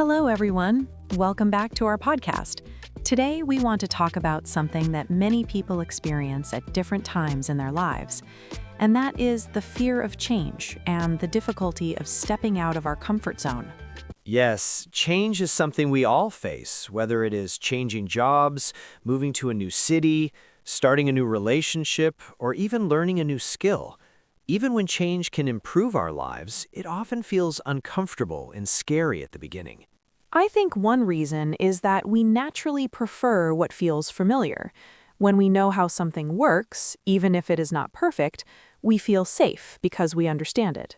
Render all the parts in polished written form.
Hello, everyone. Welcome back to our podcast. Today, we want to talk about something that many people experience at different times in their lives, and that is the fear of change and the difficulty of stepping out of our comfort zone. Yes, change is something we all face, whether it is changing jobs, moving to a new city, starting a new relationship, or even learning a new skill. Even when change can improve our lives, it often feels uncomfortable and scary at the beginning. I think one reason is that we naturally prefer what feels familiar. When we know how something works, even if it is not perfect, we feel safe because we understand it.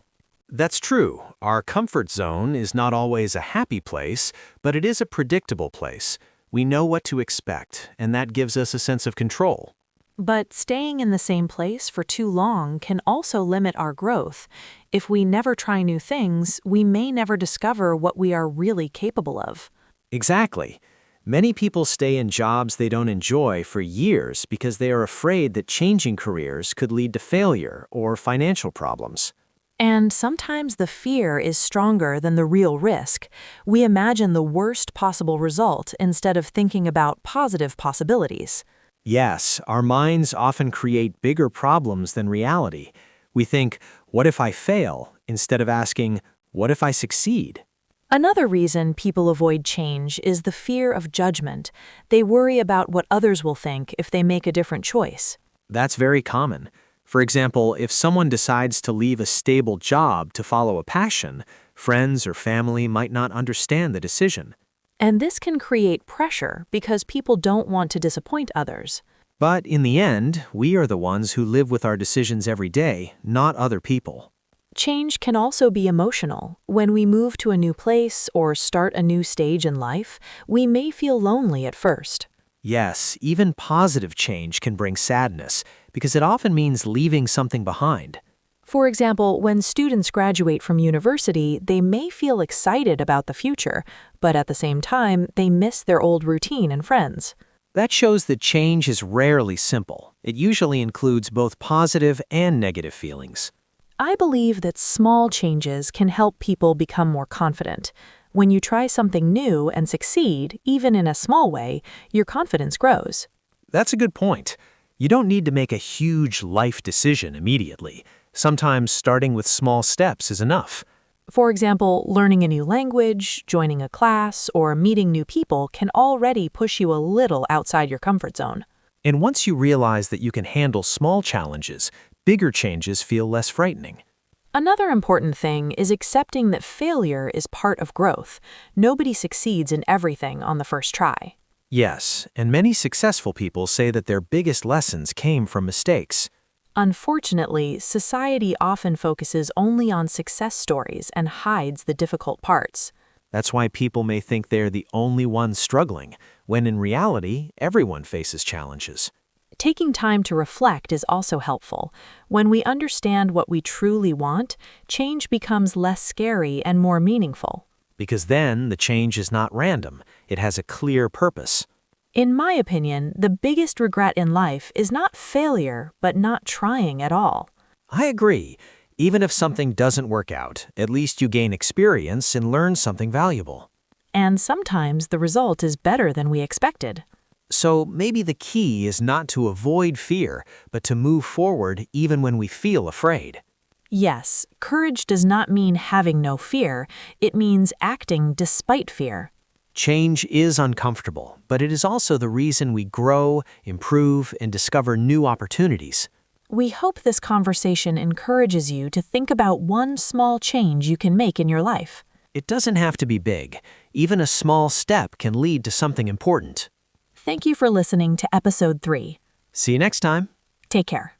That's true. Our comfort zone is not always a happy place, but it is a predictable place. We know what to expect, and that gives us a sense of control. But staying in the same place for too long can also limit our growth. If we never try new things, we may never discover what we are really capable of. Exactly. Many people stay in jobs they don't enjoy for years because they are afraid that changing careers could lead to failure or financial problems. And sometimes the fear is stronger than the real risk. We imagine the worst possible result instead of thinking about positive possibilities. Yes, our minds often create bigger problems than reality. We think, what if I fail, instead of asking, what if I succeed? Another reason people avoid change is the fear of judgment. They worry about what others will think if they make a different choice. That's very common. For example, if someone decides to leave a stable job to follow a passion, friends or family might not understand the decision. And this can create pressure because people don't want to disappoint others. But in the end, we are the ones who live with our decisions every day, not other people. Change can also be emotional. When we move to a new place or start a new stage in life, we may feel lonely at first. Yes, even positive change can bring sadness, because it often means leaving something behind. For example, when students graduate from university, they may feel excited about the future, but at the same time, they miss their old routine and friends. That shows that change is rarely simple. It usually includes both positive and negative feelings. I believe that small changes can help people become more confident. When you try something new and succeed, even in a small way, your confidence grows. That's a good point. You don't need to make a huge life decision immediately. Sometimes starting with small steps is enough. For example, learning a new language, joining a class, or meeting new people can already push you a little outside your comfort zone. And once you realize that you can handle small challenges, bigger changes feel less frightening. Another important thing is accepting that failure is part of growth. Nobody succeeds in everything on the first try. Yes, and many successful people say that their biggest lessons came from mistakes. Unfortunately, society often focuses only on success stories and hides the difficult parts. That's why people may think they're the only ones struggling, when in reality, everyone faces challenges. Taking time to reflect is also helpful. When we understand what we truly want, change becomes less scary and more meaningful. Because then the change is not random, it has a clear purpose. In my opinion, the biggest regret in life is not failure, but not trying at all. I agree. Even if something doesn't work out, at least you gain experience and learn something valuable. And sometimes the result is better than we expected. So maybe the key is not to avoid fear, but to move forward even when we feel afraid. Yes, courage does not mean having no fear. It means acting despite fear. Change is uncomfortable, but it is also the reason we grow, improve, and discover new opportunities. We hope this conversation encourages you to think about one small change you can make in your life. It doesn't have to be big. Even a small step can lead to something important. Thank you for listening to episode 3. See you next time. Take care.